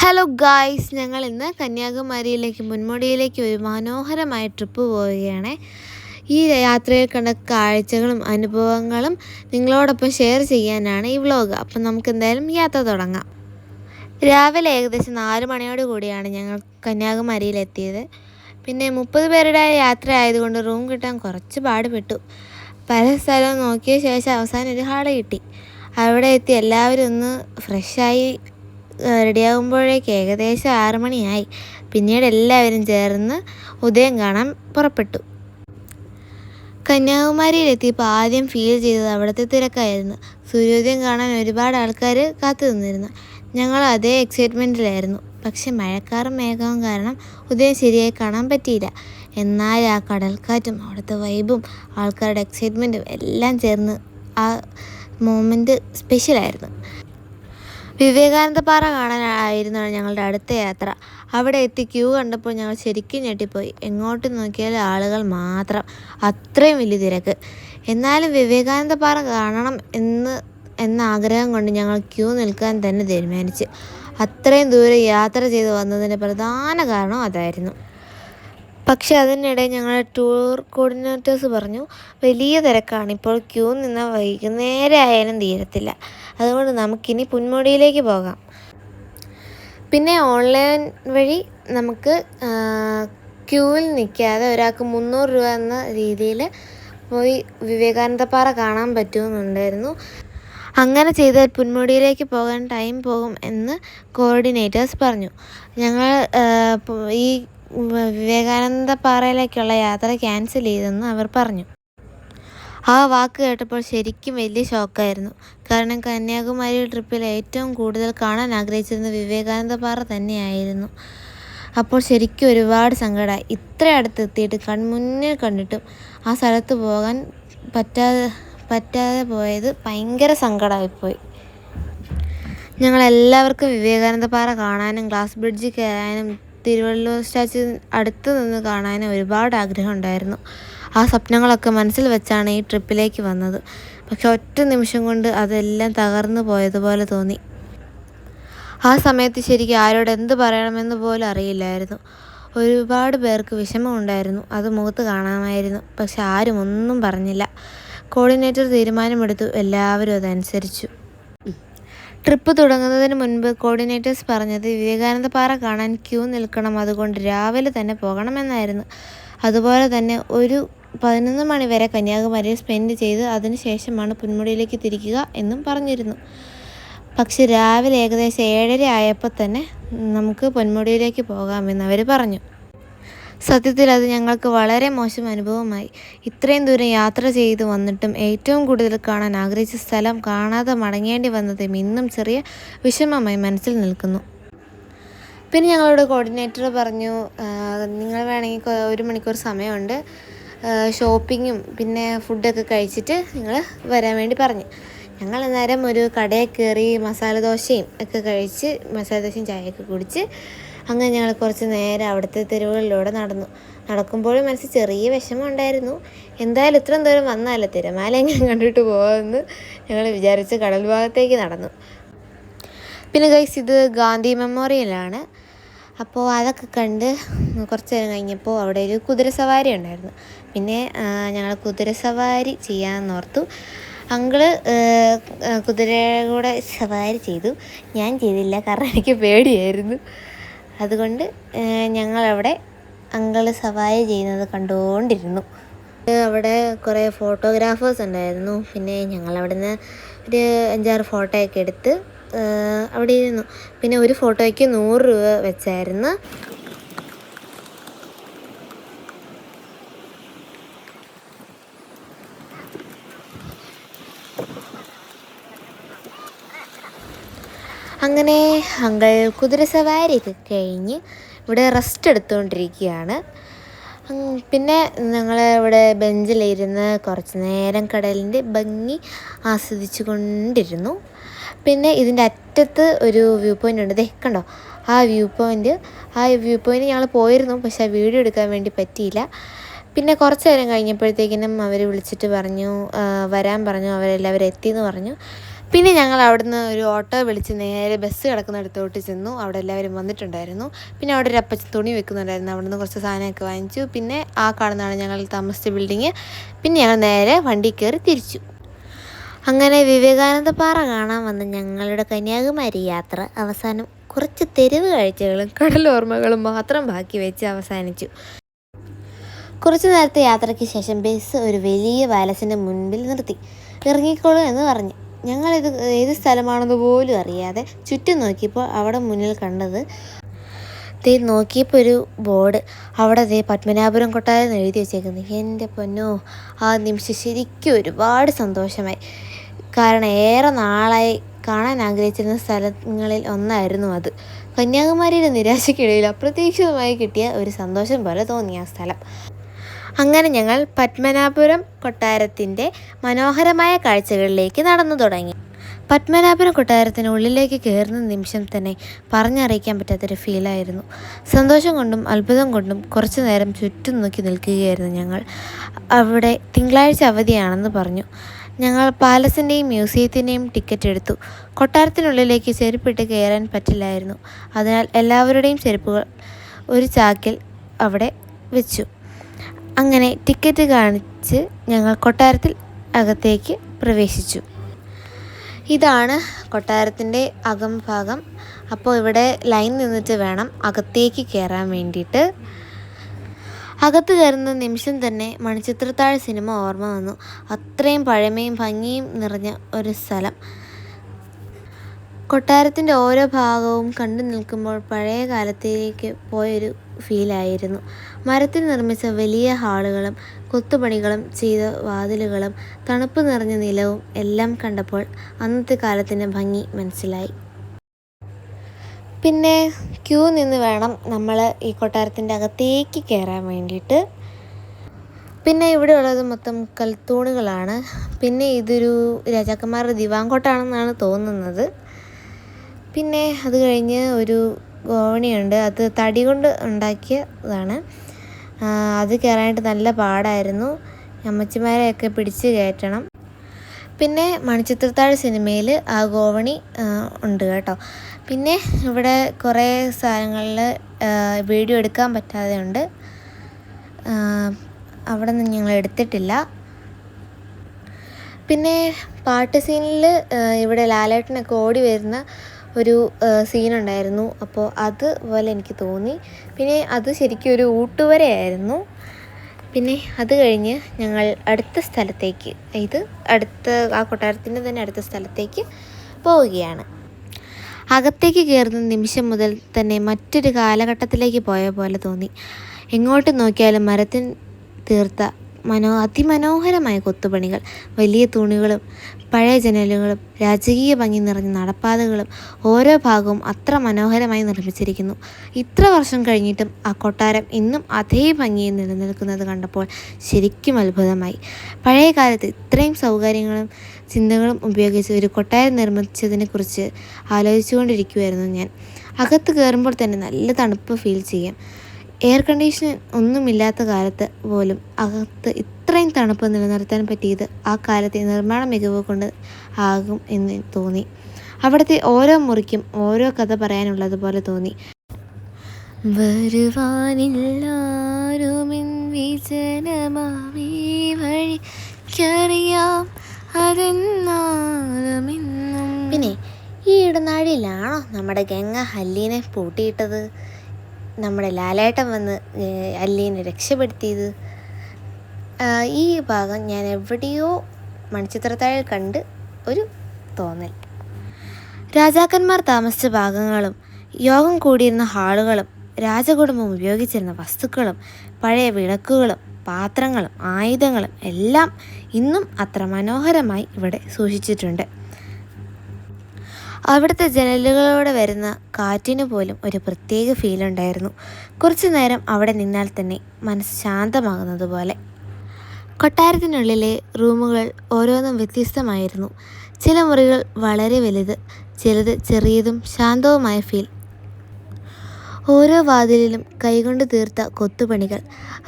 Hello guys, ഞങ്ങൾ ഇന്ന് കന്യാകുമാരിയിലേക്ക് മുൻമുടിയിലേക്ക് ഒരു മനോഹരമായ ട്രിപ്പ് പോവുകയാണ്. ഈ യാത്രയിൽ കണ്ട കാഴ്ചകളും അനുഭവങ്ങളും നിങ്ങളോടൊപ്പം ഷെയർ ചെയ്യാനാണ് ഈ വ്ലോഗ്. അപ്പം നമുക്ക് എന്തായാലും യാത്ര തുടങ്ങാം. രാവിലെ ഏകദേശം 4 മണിയോട് കൂടിയാണ് ഞങ്ങൾ കന്യാകുമാരിയിലെത്തിയത്. പിന്നെ 30 പേരുടെ യാത്ര ആയതുകൊണ്ട് റൂം കിട്ടാൻ കുറച്ച് പാടുപെട്ടു. പല സ്ഥലവും നോക്കിയ ശേഷം അവസാനം ഒരു ഹാള് കിട്ടി. അവിടെ എത്തി എല്ലാവരും ഒന്ന് ഫ്രഷായി റെഡിയാകുമ്പോഴേക്ക് ഏകദേശം 6 മണിയായി. പിന്നീട് എല്ലാവരും ചേർന്ന് ഉദയം കാണാൻ പുറപ്പെട്ടു. കന്യാകുമാരിയിലെത്തിയപ്പോൾ ആദ്യം ഫീൽ ചെയ്തത് അവിടുത്തെ തിരക്കായിരുന്നു. സൂര്യോദയം കാണാൻ ഒരുപാട് ആൾക്കാർ കാത്തു നിന്നിരുന്നു. ഞങ്ങൾ അതേ എക്സൈറ്റ്മെൻറ്റിലായിരുന്നു. പക്ഷെ മഴക്കാറും മേഘവും കാരണം ഉദയം ശരിയായി കാണാൻ പറ്റിയില്ല. എന്നാൽ ആ കടൽക്കാറ്റും അവിടുത്തെ വൈബും ആൾക്കാരുടെ എക്സൈറ്റ്മെൻറ്റും എല്ലാം ചേർന്ന് ആ മൊമെൻറ്റ് സ്പെഷ്യലായിരുന്നു. വിവേകാനന്ദ പാറ കാണാനായിരുന്നു ഞങ്ങളുടെ അടുത്ത യാത്ര. അവിടെ എത്തി ക്യൂ കണ്ടപ്പോൾ ഞങ്ങൾ ശരിക്കും ഞെട്ടിപ്പോയി. എങ്ങോട്ട് നോക്കിയാലും ആളുകൾ മാത്രം, അത്രയും വലിയ തിരക്ക്. എന്നാലും വിവേകാനന്ദ പാറ കാണണം എന്ന ആഗ്രഹം കൊണ്ട് ഞങ്ങൾ ക്യൂ നിൽക്കാൻ തന്നെ തീരുമാനിച്ചു. അത്രയും ദൂരം യാത്ര ചെയ്ത് വന്നതിൻ്റെ പ്രധാന കാരണം അതായിരുന്നു. പക്ഷെ അതിനിടെ ഞങ്ങളുടെ ടൂർ കോർഡിനേറ്റേഴ്സ് പറഞ്ഞു, വലിയ തിരക്കാണ്, ഇപ്പോൾ ക്യൂ നിന്നാൽ വൈകുന്നേരം ആയാലും തീരത്തില്ല, അതുകൊണ്ട് നമുക്കിനി പൊന്മുടിയിലേക്ക് പോകാം. പിന്നെ ഓൺലൈൻ വഴി നമുക്ക് ക്യൂവിൽ നിൽക്കാതെ ഒരാൾക്ക് 300 രൂപ എന്ന രീതിയിൽ പോയി വിവേകാനന്ദ പാറ കാണാൻ പറ്റുമെന്നുണ്ടായിരുന്നു. അങ്ങനെ ചെയ്താൽ പൊന്മുടിയിലേക്ക് പോകാൻ ടൈം പോകും എന്ന് കോർഡിനേറ്റേഴ്സ് പറഞ്ഞു. ഞങ്ങൾ ഈ വിവേകാനന്ദ പാറയിലേക്കുള്ള യാത്ര ക്യാൻസൽ ചെയ്തെന്ന് അവർ പറഞ്ഞു. ആ വാക്ക് കേട്ടപ്പോൾ ശരിക്കും വലിയ ഷോക്കായിരുന്നു. കാരണം കന്യാകുമാരി ട്രിപ്പിൽ ഏറ്റവും കൂടുതൽ കാണാൻ ആഗ്രഹിച്ചിരുന്ന വിവേകാനന്ദ പാറ തന്നെയായിരുന്നു. അപ്പോൾ ശരിക്കും ഒരുപാട് സങ്കടമായി. ഇത്ര അടുത്തെത്തിയിട്ട് കൺമുന്നിൽ കണ്ടിട്ടും ആ സ്ഥലത്ത് പോകാൻ പറ്റാതെ പോയത് ഭയങ്കര സങ്കടമായിപ്പോയി. ഞങ്ങളെല്ലാവർക്കും വിവേകാനന്ദ പാറ കാണാനും ഗ്ലാസ് ബ്രിഡ്ജിൽ കയറാനും തിരുവള്ളുവർ സ്റ്റാച്യു അടുത്ത് നിന്ന് കാണാനും ഒരുപാട് ആഗ്രഹം ഉണ്ടായിരുന്നു. ആ സ്വപ്നങ്ങളൊക്കെ മനസ്സിൽ വെച്ചാണ് ഈ ട്രിപ്പിലേക്ക് വന്നത്. പക്ഷെ ഒറ്റ നിമിഷം കൊണ്ട് അതെല്ലാം തകർന്നു പോയതുപോലെ തോന്നി. ആ സമയത്ത് ശരിക്കും ആരോട് എന്ത് പറയണമെന്ന് പോലും അറിയില്ലായിരുന്നു. ഒരുപാട് പേർക്ക് വിഷമമുണ്ടായിരുന്നു, അത് മുഖത്ത് കാണാമായിരുന്നു. പക്ഷെ ആരും ഒന്നും പറഞ്ഞില്ല. കോർഡിനേറ്റർ തീരുമാനമെടുത്തു, എല്ലാവരും അതനുസരിച്ചു. ട്രിപ്പ് തുടങ്ങുന്നതിന് മുൻപ് കോർഡിനേറ്റേഴ്സ് പറഞ്ഞത് വിവേകാനന്ദ പാറ കാണാൻ ക്യൂ നിൽക്കണം, അതുകൊണ്ട് രാവിലെ തന്നെ പോകണമെന്നായിരുന്നു. അതുപോലെ തന്നെ ഒരു 11 മണി വരെ കന്യാകുമാരിയിൽ സ്പെൻഡ് ചെയ്ത് അതിനുശേഷമാണ് പൊന്മുടിയിലേക്ക് തിരിക്കുക എന്നും പറഞ്ഞിരുന്നു. പക്ഷെ രാവിലെ ഏകദേശം 7:30 ആയപ്പോൾ തന്നെ നമുക്ക് പൊന്മുടിയിലേക്ക് പോകാമെന്ന് അവർ പറഞ്ഞു. സത്യത്തിൽ അത് ഞങ്ങൾക്ക് വളരെ മോശം അനുഭവമായി. ഇത്രയും ദൂരം യാത്ര ചെയ്ത് വന്നിട്ടും ഏറ്റവും കൂടുതൽ കാണാൻ ആഗ്രഹിച്ച സ്ഥലം കാണാതെ മടങ്ങേണ്ടി വന്നതും ഇന്നും ചെറിയ വിഷമമായി മനസ്സിൽ നിൽക്കുന്നു. പിന്നെ ഞങ്ങളോട് കോർഡിനേറ്റർ പറഞ്ഞു, നിങ്ങൾ വേണമെങ്കിൽ 1 മണിക്കൂർ സമയമുണ്ട്, ഷോപ്പിങ്ങും പിന്നെ ഫുഡൊക്കെ കഴിച്ചിട്ട് നിങ്ങൾ വരാൻ വേണ്ടി പറഞ്ഞു. ഞങ്ങൾ അന്നേരം ഒരു കടയിൽ കയറി മസാലദോശയും ഒക്കെ കഴിച്ച് മസാലദോശയും ചായയൊക്കെ കുടിച്ച് അങ്ങനെ ഞങ്ങൾ കുറച്ച് നേരം അവിടുത്തെ തെരുവുകളിലൂടെ നടക്കുമ്പോഴും മനസ്സിൽ ചെറിയ വിഷമം ഉണ്ടായിരുന്നു. എന്തായാലും ഇത്രയും ദൂരം വന്നാലോ തിരമാല എങ്ങനെ കണ്ടിട്ട് പോകുമെന്ന് ഞങ്ങൾ വിചാരിച്ച് കടൽ ഭാഗത്തേക്ക് നടന്നു. പിന്നെ ഗൈസ്, ഇത് ഗാന്ധി മെമ്മോറിയലാണ്. അപ്പോൾ അതൊക്കെ കണ്ട് കുറച്ച് നേരം കഴിഞ്ഞപ്പോൾ അവിടെ ഒരു കുതിരസവാരി ഉണ്ടായിരുന്നു. പിന്നെ ഞങ്ങൾ കുതിരസവാരി ചെയ്യാമെന്നോർത്തു. അങ്കിള് കുതിരയുടെ കൂടെ സവാരി ചെയ്തു. ഞാൻ ചെയ്തില്ല, കാരണം എനിക്ക് പേടിയായിരുന്നു. അതുകൊണ്ട് ഞങ്ങളവിടെ അങ്കിള് സവാരി ചെയ്യുന്നത് കണ്ടുകൊണ്ടിരുന്നു. അവിടെ കുറേ ഫോട്ടോഗ്രാഫേഴ്സ് ഉണ്ടായിരുന്നു. പിന്നെ ഞങ്ങളവിടെ നിന്ന് ഒരു 5-6 ഫോട്ടോയൊക്കെ എടുത്ത് അവിടെ ഇരുന്നു. പിന്നെ ഒരു ഫോട്ടോയ്ക്ക് 100 രൂപ വെച്ചായിരുന്നു. അങ്ങനെ അങ്കിൾ കുതിരസവാരിയൊക്കെ കഴിഞ്ഞ് ഇവിടെ റെസ്റ്റ് എടുത്തുകൊണ്ടിരിക്കുകയാണ്. പിന്നെ ഞങ്ങൾ ഇവിടെ ബെഞ്ചിലിരുന്ന് കുറച്ച് നേരം കടലിൻ്റെ ഭംഗി ആസ്വദിച്ചു കൊണ്ടിരുന്നു. പിന്നെ ഇതിൻ്റെ അറ്റത്ത് ഒരു വ്യൂ പോയിൻ്റ് ഉണ്ട്, കണ്ടോ? ആ വ്യൂ പോയിൻ്റ് ഞങ്ങൾ പോയിരുന്നു, പക്ഷെ ആ വീഡിയോ എടുക്കാൻ വേണ്ടി പറ്റിയില്ല. പിന്നെ കുറച്ച് നേരം കഴിഞ്ഞപ്പോഴത്തേക്കിനും അവർ വിളിച്ചിട്ട് പറഞ്ഞു, വരാൻ പറഞ്ഞു, അവരെല്ലാവരും എത്തിയെന്ന് പറഞ്ഞു. പിന്നെ ഞങ്ങൾ അവിടുന്ന് ഒരു ഓട്ടോ വിളിച്ച് നേരെ ബസ് കിടക്കുന്നിടത്തോട്ട് ചെന്നു. അവിടെ എല്ലാവരും വന്നിട്ടുണ്ടായിരുന്നു. പിന്നെ അവിടെ ഒരു അപ്പച്ചൻ തുണി വെക്കുന്നുണ്ടായിരുന്നു. അവിടെ നിന്ന് കുറച്ച് സാധനമൊക്കെ വാങ്ങിച്ചു. പിന്നെ ആ കാണുന്നതാണ് ഞങ്ങൾ താമസിച്ച ബിൽഡിങ്. പിന്നെ ഞങ്ങൾ നേരെ വണ്ടി കയറി തിരിച്ചു. അങ്ങനെ വിവേകാനന്ദ പാറ കാണാൻ വന്ന ഞങ്ങളുടെ കന്യാകുമാരി യാത്ര അവസാനം കുറച്ച് തെരുവ് കാഴ്ചകളും കടലോർമ്മകളും മാത്രം ബാക്കി വെച്ച് അവസാനിച്ചു. കുറച്ചു നേരത്തെ യാത്രയ്ക്ക് ശേഷം ബസ് ഒരു വലിയ പാലസിൻ്റെ മുൻപിൽ നിർത്തി. ഇറങ്ങിക്കോളൂ എന്ന് പറഞ്ഞു. ഞങ്ങളിത് ഏത് സ്ഥലമാണെന്ന് പോലും അറിയാതെ ചുറ്റും നോക്കിയപ്പോൾ അവിടെ മുന്നിൽ കണ്ടത് നോക്കിയപ്പോൾ ഒരു ബോർഡ്. അവിടെ പത്മനാഭപുരം കൊട്ടാരം എഴുതി വെച്ചേക്കുന്നു. എൻ്റെ പൊന്നോ, ആ നിമിഷം ശരിക്കും ഒരുപാട് സന്തോഷമായി. കാരണം ഏറെ നാളായി കാണാൻ ആഗ്രഹിച്ചിരുന്ന സ്ഥലങ്ങളിൽ ഒന്നായിരുന്നു അത്. കന്യാകുമാരിയുടെ നിരാശയ്ക്കിടയിൽ അപ്രതീക്ഷിതമായി കിട്ടിയ ഒരു സന്തോഷം പോലെ തോന്നി ആ സ്ഥലം. അങ്ങനെ ഞങ്ങൾ പത്മനാഭപുരം കൊട്ടാരത്തിൻ്റെ മനോഹരമായ കാഴ്ചകളിലേക്ക് നടന്നു തുടങ്ങി. പത്മനാഭപുരം കൊട്ടാരത്തിനുള്ളിലേക്ക് കയറുന്ന നിമിഷം തന്നെ പറഞ്ഞറിയിക്കാൻ പറ്റാത്തൊരു ഫീലായിരുന്നു. സന്തോഷം കൊണ്ടും അത്ഭുതം കൊണ്ടും കുറച്ചു നേരം ചുറ്റും നോക്കി നിൽക്കുകയായിരുന്നു ഞങ്ങൾ. അവിടെ തിങ്കളാഴ്ച അവധിയാണെന്ന് പറഞ്ഞു. ഞങ്ങൾ പാലസിൻ്റെയും മ്യൂസിയത്തിൻ്റെയും ടിക്കറ്റ് എടുത്തു. കൊട്ടാരത്തിനുള്ളിലേക്ക് ചെരുപ്പിട്ട് കയറാൻ പറ്റില്ലായിരുന്നു. അതിനാൽ എല്ലാവരുടെയും ചെരുപ്പുകൾ ഒരു ചാക്കിൽ അവിടെ വെച്ചു. അങ്ങനെ ടിക്കറ്റ് കാണിച്ച് ഞങ്ങൾ കൊട്ടാരത്തിൽ അകത്തേക്ക് പ്രവേശിച്ചു. ഇതാണ് കൊട്ടാരത്തിൻ്റെ അകംഭാഗം. അപ്പോൾ ഇവിടെ ലൈൻ നിന്നിട്ട് വേണം അകത്തേക്ക് കയറാൻ വേണ്ടിയിട്ട്. അകത്ത് കയറുന്ന നിമിഷം തന്നെ മണിച്ചിത്രത്താഴ് സിനിമ ഓർമ്മ വന്നു. അത്രയും പഴമയും ഭംഗിയും നിറഞ്ഞ ഒരു സ്ഥലം. കൊട്ടാരത്തിൻ്റെ ഓരോ ഭാഗവും കണ്ടു നിൽക്കുമ്പോൾ പഴയ കാലത്തേക്ക് പോയൊരു ഫീലായിരുന്നു. മരത്തിൽ നിർമ്മിച്ച വലിയ ഹാളുകളും കൊത്തുപണികളും ചെയ്ത വാതിലുകളും തണുപ്പ് നിറഞ്ഞ നിലവും എല്ലാം കണ്ടപ്പോൾ അന്നത്തെ കാലത്തിൻ്റെ ഭംഗി മനസ്സിലായി. പിന്നെ ക്യൂ നിന്ന് വേണം നമ്മൾ ഈ കൊട്ടാരത്തിൻ്റെ അകത്തേക്ക് കയറാൻ വേണ്ടിയിട്ട്. പിന്നെ ഇവിടെ ഉള്ളത് മൊത്തം കൽത്തൂണുകളാണ്. പിന്നെ ഇതൊരു രാജാക്കന്മാരുടെ ദിവാങ്കോട്ടാണെന്നാണ് തോന്നുന്നത്. പിന്നെ അത് കഴിഞ്ഞ് ഒരു ഗോവണിയുണ്ട്. അത് തടി കൊണ്ട് ഉണ്ടാക്കിയതാണ്. അത് കയറാനായിട്ട് നല്ല പാടായിരുന്നു. അമ്മച്ചിമാരെയൊക്കെ പിടിച്ച് കയറ്റണം. പിന്നെ മണിച്ചിത്രത്താഴ് സിനിമയിൽ ആ ഗോവണി ഉണ്ട് കേട്ടോ. പിന്നെ ഇവിടെ കുറേ സ്ഥലങ്ങളിൽ വീഡിയോ എടുക്കാൻ പറ്റാതെ ഉണ്ട്. അവിടെ നിന്ന് ഞങ്ങൾ എടുത്തിട്ടില്ല. പിന്നെ പാട്ട് സീനിൽ ഇവിടെ ലാലേട്ടനൊക്കെ ഓടി വരുന്ന ഒരു സീനുണ്ടായിരുന്നു. അപ്പോൾ അതുപോലെ എനിക്ക് തോന്നി. പിന്നെ അത് ശരിക്കും ഒരു ഊട്ടുവരയായിരുന്നു. പിന്നെ അത് കഴിഞ്ഞ് ഞങ്ങൾ അടുത്ത സ്ഥലത്തേക്ക്, അടുത്ത ആ കൊട്ടാരത്തിൻ്റെ തന്നെ അടുത്ത സ്ഥലത്തേക്ക് പോവുകയാണ്. അകത്തേക്ക് കയറുന്ന നിമിഷം മുതൽ തന്നെ മറ്റൊരു കാലഘട്ടത്തിലേക്ക് പോയ പോലെ തോന്നി. എങ്ങോട്ട് നോക്കിയാലും മരത്തിൽ തീർത്ത അതിമനോഹരമായ കൊത്തുപണികൾ, വലിയ തൂണുകളും പഴയ ജനലുകളും രാജകീയ ഭംഗി നിറഞ്ഞ നടപ്പാതകളും ഓരോ ഭാഗവും അത്ര മനോഹരമായി നിർമ്മിച്ചിരിക്കുന്നു. ഇത്ര വർഷം കഴിഞ്ഞിട്ടും ആ കൊട്ടാരം ഇന്നും അതേ ഭംഗിയിൽ നിലനിൽക്കുന്നത് കണ്ടപ്പോൾ ശരിക്കും അത്ഭുതമായി. പഴയ കാലത്ത് ഇത്രയും സൗകര്യങ്ങളും ചിന്തകളും ഉപയോഗിച്ച് ഒരു കൊട്ടാരം നിർമ്മിച്ചതിനെക്കുറിച്ച് ആലോചിച്ചുകൊണ്ടിരിക്കുകയായിരുന്നു ഞാൻ. അകത്ത് കയറുമ്പോൾ തന്നെ നല്ല തണുപ്പ് ഫീൽ ചെയ്യാം. എയർ കണ്ടീഷൻ ഒന്നുമില്ലാത്ത കാലത്ത് പോലും അകത്ത് ഇത്രയും തണുപ്പ് നിലനിർത്താൻ പറ്റിയത് ആ കാലത്തെ നിർമ്മാണ മികവ് കൊണ്ട് ആകും എന്ന് തോന്നി. അവിടുത്തെ ഓരോ മുറിക്കും ഓരോ കഥ പറയാനുള്ളതുപോലെ തോന്നി. പിന്നെ ഈ ഇടനാഴിയിലാണോ നമ്മുടെ ഗംഗ ഹല്ലീനെ പൂട്ടിയിട്ടത്? നമ്മുടെ ലാലേട്ടൻ വന്ന് അല്ലീനെ രക്ഷപ്പെടുത്തിയത്? ഈ ഭാഗം ഞാൻ എവിടെയോ മണിച്ചിത്രത്താഴിൽ കണ്ട് ഒരു തോന്നൽ. രാജാക്കന്മാർ താമസിച്ച ഭാഗങ്ങളും യോഗം കൂടിയിരുന്ന ഹാളുകളും രാജകുടുംബം ഉപയോഗിച്ചിരുന്ന വസ്തുക്കളും പഴയ വിളക്കുകളും പാത്രങ്ങളും ആയുധങ്ങളും എല്ലാം ഇന്നും അത്ര മനോഹരമായി ഇവിടെ സൂക്ഷിച്ചിട്ടുണ്ട്. അവിടുത്തെ ജനലുകളോടെ വരുന്ന കാറ്റിനു പോലും ഒരു പ്രത്യേക ഫീലുണ്ടായിരുന്നു. കുറച്ചു നേരം അവിടെ നിന്നാൽ തന്നെ മനസ്സ് ശാന്തമാകുന്നത് പോലെ. കൊട്ടാരത്തിനുള്ളിലെ റൂമുകൾ ഓരോന്നും വ്യത്യസ്തമായിരുന്നു. ചില മുറികൾ വളരെ വലുത്, ചിലത് ചെറിയതും ശാന്തവുമായ ഫീൽ. ഓരോ വാതിലിലും കൈകൊണ്ട് തീർത്ത കൊത്തുപണികൾ.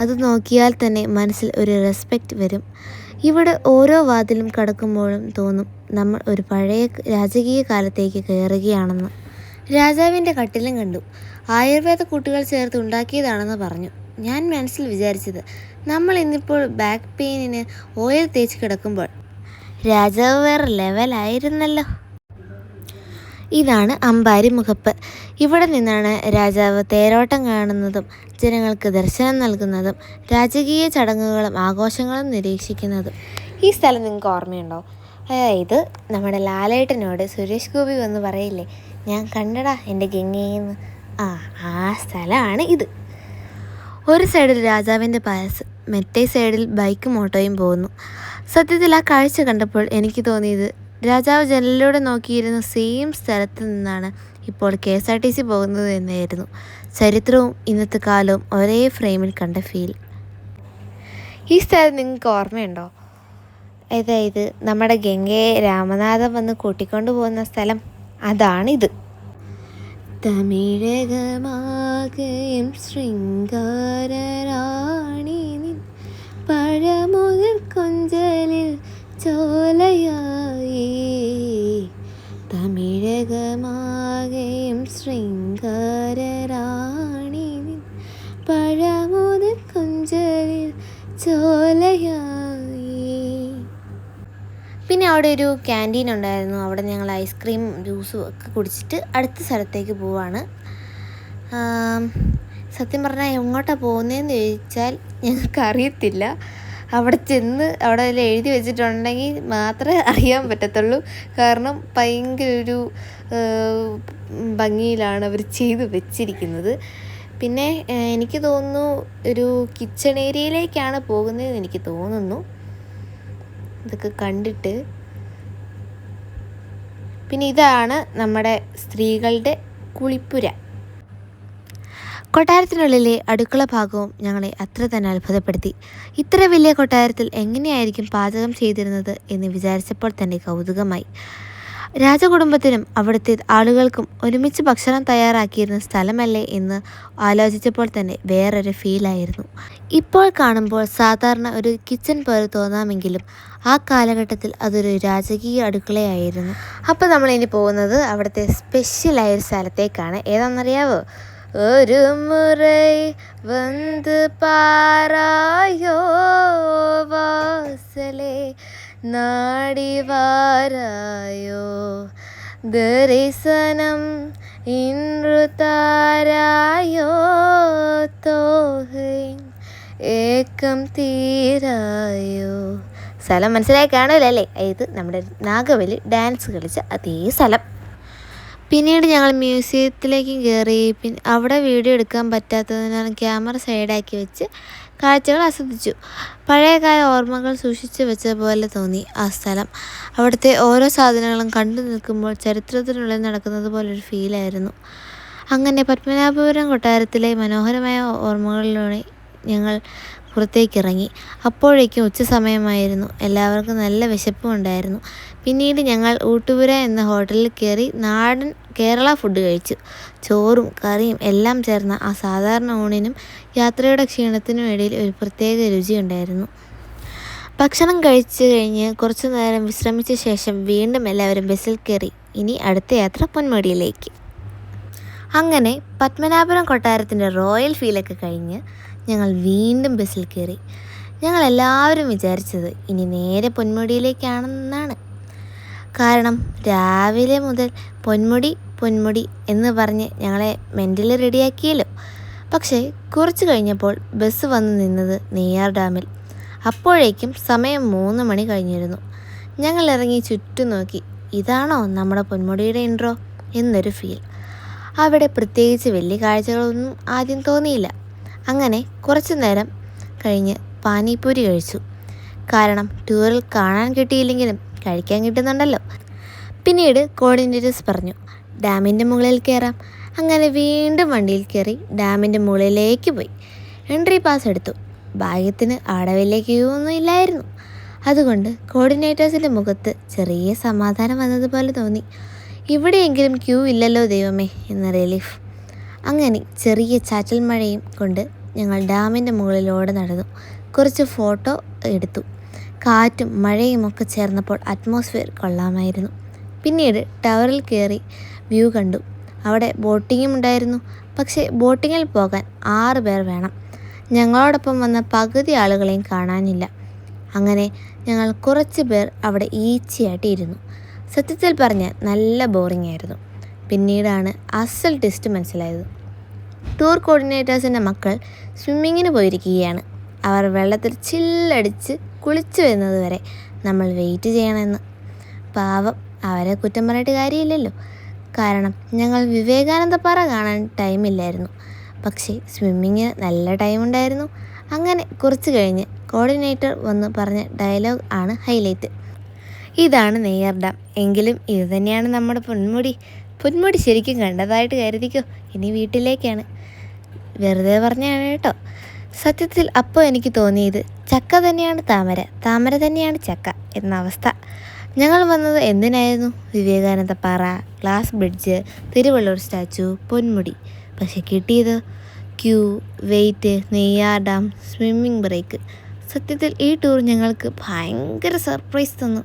അത് നോക്കിയാൽ തന്നെ മനസ്സിൽ ഒരു റെസ്പെക്റ്റ് വരും. ഇവിടെ ഓരോ വാതിലും കടക്കുമ്പോഴും തോന്നും നമ്മൾ ഒരു പഴയ രാജകീയ കാലത്തേക്ക് കയറുകയാണെന്ന്. രാജാവിൻ്റെ കട്ടിലും കണ്ടു. ആയുർവേദ കൂട്ടുകൾ ചേർത്ത് ഉണ്ടാക്കിയതാണെന്ന് പറഞ്ഞു. ഞാൻ മനസ്സിൽ വിചാരിച്ചത്, നമ്മൾ ഇന്നിപ്പോൾ ബാക്ക് പെയിനിന് ഓയിൽ തേച്ച് കിടക്കുമ്പോൾ രാജാവ് വേറെ ലെവലായിരുന്നല്ലോ. ഇതാണ് അമ്പാരി മുഖപ്പ്. ഇവിടെ നിന്നാണ് രാജാവ് തേരോട്ടം കാണുന്നതും ജനങ്ങൾക്ക് ദർശനം നൽകുന്നതും രാജകീയ ചടങ്ങുകളും ആഘോഷങ്ങളും നിരീക്ഷിക്കുന്നതും. ഈ സ്ഥലം നിങ്ങൾക്ക് ഓർമ്മയുണ്ടോ? അതായത് നമ്മുടെ ലാലേട്ടനോട് സുരേഷ് ഗോപി വന്ന് പറയില്ലേ, ഞാൻ കണ്ടടാ എൻ്റെ ഗംഗയെന്ന്. ആ സ്ഥലമാണ് ഇത്. ഒരു സൈഡിൽ രാജാവിൻ്റെ പാലസ്, മറ്റേ സൈഡിൽ ബൈക്കും ഓട്ടോയും പോകുന്നു. സത്യത്തിൽ ആ കാഴ്ച കണ്ടപ്പോൾ എനിക്ക് തോന്നിയത്, രാജാവ് ജനലിലൂടെ നോക്കിയിരുന്ന സെയിം സ്ഥലത്ത് നിന്നാണ് ഇപ്പോൾ KSRTC പോകുന്നത് എന്നായിരുന്നു. ചരിത്രവും ഇന്നത്തെ കാലവും ഒരേ ഫ്രെയിമിൽ കണ്ട ഫീൽ. ഈ സ്ഥലം നിങ്ങൾക്ക് ഓർമ്മയുണ്ടോ? അതായത് നമ്മുടെ ഗംഗയെ രാമനാഥൻ വന്ന് കൂട്ടിക്കൊണ്ടു പോകുന്ന സ്ഥലം, അതാണിത്. തമിഴകമാകയും ശൃംഗാരറാണി നിൻ പഴമുതൽ കൊഞ്ചലിൽ ചോലയായി. തമിഴകമാകയും ശൃംഗാരറാണി നിൻ പഴമുതൽ കൊഞ്ചലിൽ ചോലയായി. പിന്നെ അവിടെ ഒരു ക്യാൻറ്റീൻ ഉണ്ടായിരുന്നു. അവിടെ ഞങ്ങൾ ഐസ്ക്രീം ജ്യൂസും ഒക്കെ കുടിച്ചിട്ട് അടുത്ത സ്ഥലത്തേക്ക് പോവാണ്. സത്യം പറഞ്ഞാൽ എങ്ങോട്ടാണ് പോകുന്നതെന്ന് ചോദിച്ചാൽ ഞങ്ങൾക്കറിയത്തില്ല. അവിടെ ചെന്ന് അവിടെ എഴുതി വെച്ചിട്ടുണ്ടെങ്കിൽ മാത്രമേ അറിയാൻ പറ്റത്തുള്ളൂ. കാരണം ഭയങ്കര ഒരു ഭംഗിയിലാണ് അവർ ചെയ്ത് വെച്ചിരിക്കുന്നത്. പിന്നെ എനിക്ക് തോന്നുന്നു ഒരു കിച്ചൺ ഏരിയയിലേക്കാണ് പോകുന്നതെന്ന് എനിക്ക് തോന്നുന്നു ഇതൊക്കെ കണ്ടിട്ട്. പിന്നെ ഇതാണ് നമ്മുടെ സ്ത്രീകളുടെ കുളിപ്പുര. കൊട്ടാരത്തിനുള്ളിലെ അടുക്കള ഭാഗവും ഞങ്ങളെ അത്ര തന്നെ അത്ഭുതപ്പെടുത്തി. ഇത്ര വലിയ കൊട്ടാരത്തിൽ എങ്ങനെയായിരിക്കും പാചകം ചെയ്തിരുന്നത് എന്ന് വിചാരിച്ചപ്പോൾ തന്നെ കൗതുകമായി. രാജകുടുംബത്തിനും അവിടുത്തെ ആളുകൾക്കും ഒരുമിച്ച് ഭക്ഷണം തയ്യാറാക്കിയിരുന്ന സ്ഥലമല്ലേ എന്ന് ആലോചിച്ചപ്പോൾ തന്നെ വേറൊരു ഫീലായിരുന്നു. ഇപ്പോൾ കാണുമ്പോൾ സാധാരണ ഒരു കിച്ചൺ പോലെ തോന്നാമെങ്കിലും ആ കാലഘട്ടത്തിൽ അതൊരു രാജകീയ അടുക്കളയായിരുന്നു. അപ്പോൾ നമ്മളിനി പോകുന്നത് അവിടുത്തെ സ്പെഷ്യലായൊരു സ്ഥലത്തേക്കാണ്. ഏതാണെന്നറിയാവോ? ഒരു മുறை വന്ന് പാറായോ വാസലേ നാടി വാരായോ ദർശനം ഇன்று താരായോ തോഹൈ ഏകം തീരായോ. സ്ഥലം മനസ്സിലായി കാണുമല്ലേ? ഇത് നമ്മുടെ നാഗവലി ഡാൻസ് കളിച്ച അതേ സ്ഥലം. പിന്നീട് ഞങ്ങൾ മ്യൂസിയത്തിലേക്കും കയറി. പിന്നെ അവിടെ വീഡിയോ എടുക്കാൻ പറ്റാത്തതിനാൽ ക്യാമറ സൈഡാക്കി വെച്ച് കാഴ്ചകൾ ആസ്വദിച്ചു. പഴയകാല ഓർമ്മകൾ സൂക്ഷിച്ചു വെച്ച പോലെ തോന്നി ആ സ്ഥലം. അവിടുത്തെ ഓരോ സാധനങ്ങളും കണ്ടു നിൽക്കുമ്പോൾ ചരിത്രത്തിനുള്ളിൽ നടക്കുന്നത് പോലൊരു ഫീലായിരുന്നു. അങ്ങനെ പത്മനാഭപുരം കൊട്ടാരത്തിലെ മനോഹരമായ ഓർമ്മകളിലൂടെ ഞങ്ങൾ പുറത്തേക്കിറങ്ങി. അപ്പോഴേക്കും ഉച്ച സമയമായിരുന്നു. എല്ലാവർക്കും നല്ല വിശപ്പും ഉണ്ടായിരുന്നു. പിന്നീട് ഞങ്ങൾ ഊട്ടുപുര എന്ന ഹോട്ടലിൽ കയറി നാടൻ കേരള ഫുഡ് കഴിച്ചു. ചോറും കറിയും എല്ലാം ചേർന്ന ആ സാധാരണ ഊണിനും യാത്രയുടെ ക്ഷീണത്തിനും ഇടയിൽ ഒരു പ്രത്യേക രുചിയുണ്ടായിരുന്നു. ഭക്ഷണം കഴിച്ചു കഴിഞ്ഞ് കുറച്ചു നേരം വിശ്രമിച്ച ശേഷം വീണ്ടും എല്ലാവരും ബസ്സിൽ കയറി. ഇനി അടുത്ത യാത്ര പൊന്മുടിയിലേക്ക്. അങ്ങനെ പത്മനാഭപുരം കൊട്ടാരത്തിൻ്റെ റോയൽ ഫീലൊക്കെ കഴിഞ്ഞ് ഞങ്ങൾ വീണ്ടും ബസ്സിൽ കയറി. ഞങ്ങളെല്ലാവരും വിചാരിച്ചത് ഇനി നേരെ പൊന്മുടിയിലേക്കാണെന്നാണ്. കാരണം രാവിലെ മുതൽ പൊന്മുടി പൊന്മുടി എന്ന് പറഞ്ഞ് ഞങ്ങളെ മെൻ്റലി റെഡിയാക്കിയല്ലോ. പക്ഷേ കുറച്ച് കഴിഞ്ഞപ്പോൾ ബസ് വന്ന് നിന്നത് നെയ്യാർ ഡാമിൽ. അപ്പോഴേക്കും സമയം 3 മണി കഴിഞ്ഞിരുന്നു. ഞങ്ങൾ ഇറങ്ങി ചുറ്റും നോക്കി. ഇതാണോ നമ്മുടെ പൊന്മുടിയുടെ ഇൻട്രോ എന്നൊരു ഫീൽ. അവിടെ പ്രത്യേകിച്ച് വലിയ കാഴ്ചകളൊന്നും ആദ്യം തോന്നിയില്ല. അങ്ങനെ കുറച്ച് നേരം കഴിഞ്ഞ് പാനിപൂരി കഴിച്ചു. കാരണം ടൂറിൽ കാണാൻ കിട്ടിയില്ലെങ്കിലും കഴിക്കാൻ കിട്ടുന്നുണ്ടല്ലോ. പിന്നീട് കോർഡിനേറ്റേഴ്സ് പറഞ്ഞു ഡാമിൻ്റെ മുകളിൽ കയറാം. അങ്ങനെ വീണ്ടും വണ്ടിയിൽ കയറി ഡാമിൻ്റെ മുകളിലേക്ക് പോയി. എൻട്രി പാസ് എടുത്തു. ഭാഗ്യത്തിന് അവിടെ വലിയ ക്യൂ ഒന്നും ഇല്ലായിരുന്നു. അതുകൊണ്ട് കോർഡിനേറ്റേഴ്സിൻ്റെ മുഖത്ത് ചെറിയ സമാധാനം വന്നതുപോലെ തോന്നി. ഇവിടെയെങ്കിലും ക്യൂ ഇല്ലല്ലോ ദൈവമേ എന്ന റിലീഫ്. അങ്ങനെ ചെറിയ ചാറ്റൽ മഴയും കൊണ്ട് ഞങ്ങൾ ഡാമിൻ്റെ മുകളിലൂടെ നടന്നു. കുറച്ച് ഫോട്ടോ എടുത്തു. കാറ്റും മഴയും ഒക്കെ ചേർന്നപ്പോൾ അറ്റ്മോസ്ഫിയർ കൊള്ളാമായിരുന്നു. പിന്നീട് ടവറിൽ കയറി വ്യൂ കണ്ടു. അവിടെ ബോട്ടിങ്ങും ഉണ്ടായിരുന്നു. പക്ഷേ ബോട്ടിങ്ങിൽ പോകാൻ 6 പേർ വേണം. ഞങ്ങളോടൊപ്പം വന്ന പകുതി ആളുകളെയും കാണാനില്ല. അങ്ങനെ ഞങ്ങൾ കുറച്ച് പേർ അവിടെ ഈച്ചയായിട്ട് ഇരുന്നു. സത്യത്തിൽ പറഞ്ഞാൽ നല്ല ബോറിംഗ് ആയിരുന്നു. പിന്നീടാണ് അസൽ ടെസ്റ്റ് മനസ്സിലായത്. ടൂർ കോർഡിനേറ്റേഴ്സിൻ്റെ മക്കൾ സ്വിമ്മിങ്ങിന് പോയിരിക്കുകയാണ്. അവർ വെള്ളത്തിൽ ചില്ലടിച്ച് കുളിച്ചു വരുന്നത് വരെ നമ്മൾ വെയിറ്റ് ചെയ്യണമെന്ന്. പാവം, അവരെ കുറ്റം പറഞ്ഞിട്ട് കാര്യമില്ലല്ലോ. കാരണം ഞങ്ങൾ വിവേകാനന്ദപ്പാറ കാണാൻ ടൈമില്ലായിരുന്നു. പക്ഷേ സ്വിമ്മിങ്ങിന് നല്ല ടൈമുണ്ടായിരുന്നു. അങ്ങനെ കുറച്ച് കഴിഞ്ഞ് കോർഡിനേറ്റർ വന്ന് പറഞ്ഞ ഡയലോഗ് ആണ് ഹൈലൈറ്റ്. ഇതാണ് നെയ്യാർ ഡാം, എങ്കിലും ഇത് തന്നെയാണ് നമ്മുടെ പൊന്മുടി. പൊന്മുടി ശരിക്കും കണ്ടതായിട്ട് കരുതിക്കോ. ഇനി വീട്ടിലേക്കാണ്. വെറുതെ പറഞ്ഞാണ് കേട്ടോ. സത്യത്തിൽ അപ്പോൾ എനിക്ക് തോന്നിയത് ചക്ക തന്നെയാണ് താമര, താമര തന്നെയാണ് ചക്ക എന്ന അവസ്ഥ. ഞങ്ങൾ വന്നത് എന്തിനായിരുന്നു? Vivekanandappara, glass bridge, Thiruvallur statue, Ponmudi. പക്ഷെ കിട്ടിയത് queue, wait, Neyyar dam, swimming break. സത്യത്തിൽ ഈ ടൂർ ഞങ്ങൾക്ക് ഭയങ്കര സർപ്രൈസ് തന്നു.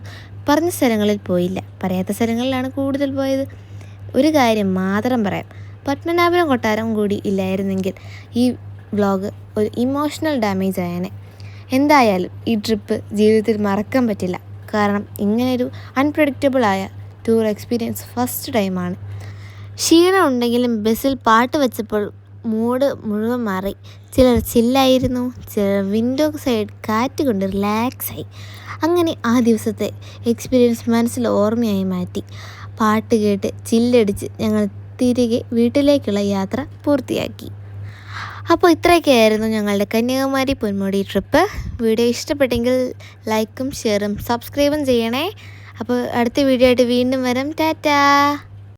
പറഞ്ഞ സ്ഥലങ്ങളിൽ പോയില്ല, പറയാത്ത സ്ഥലങ്ങളിലാണ് കൂടുതൽ പോയത്. ഒരു കാര്യം മാത്രം പറയാം, പത്മനാഭപുരം കൊട്ടാരം കൂടി ഇല്ലായിരുന്നെങ്കിൽ ഈ വ്ളോഗ് ഒരു ഇമോഷണൽ ഡാമേജ് ആയേനെ. എന്തായാലും ഈ ട്രിപ്പ് ജീവിതത്തിൽ മറക്കാൻ പറ്റില്ല. കാരണം ഇങ്ങനെയൊരു അൺപ്രഡിക്റ്റബിളായ ടൂർ എക്സ്പീരിയൻസ് ഫസ്റ്റ് ടൈമാണ്. ക്ഷീണം ഉണ്ടെങ്കിലും ബസ്സിൽ പാട്ട് വെച്ചപ്പോൾ മൂഡ് മുഴുവൻ മാറി. ചിലർ ചില്ലായിരുന്നു, ചിലർ വിൻഡോ സൈഡ് കാറ്റ് കൊണ്ട് റിലാക്സായി. അങ്ങനെ ആ ദിവസത്തെ എക്സ്പീരിയൻസ് മനസ്സിൽ ഓർമ്മയായി മാറ്റി. പാട്ട് കേട്ട് ചില്ലടിച്ച് ഞങ്ങൾ തിരികെ വീട്ടിലേക്കുള്ള യാത്ര പൂർത്തിയാക്കി. അപ്പോൾ ഇത്രയൊക്കെയായിരുന്നു ഞങ്ങളുടെ കന്യാകുമാരി പൊന്മുടി ട്രിപ്പ്. വീഡിയോ ഇഷ്ടപ്പെട്ടെങ്കിൽ ലൈക്കും ഷെയറും സബ്സ്ക്രൈബും ചെയ്യണേ. അപ്പോൾ അടുത്ത വീഡിയോ ആയിട്ട് വീണ്ടും വരാം. ടാറ്റാ.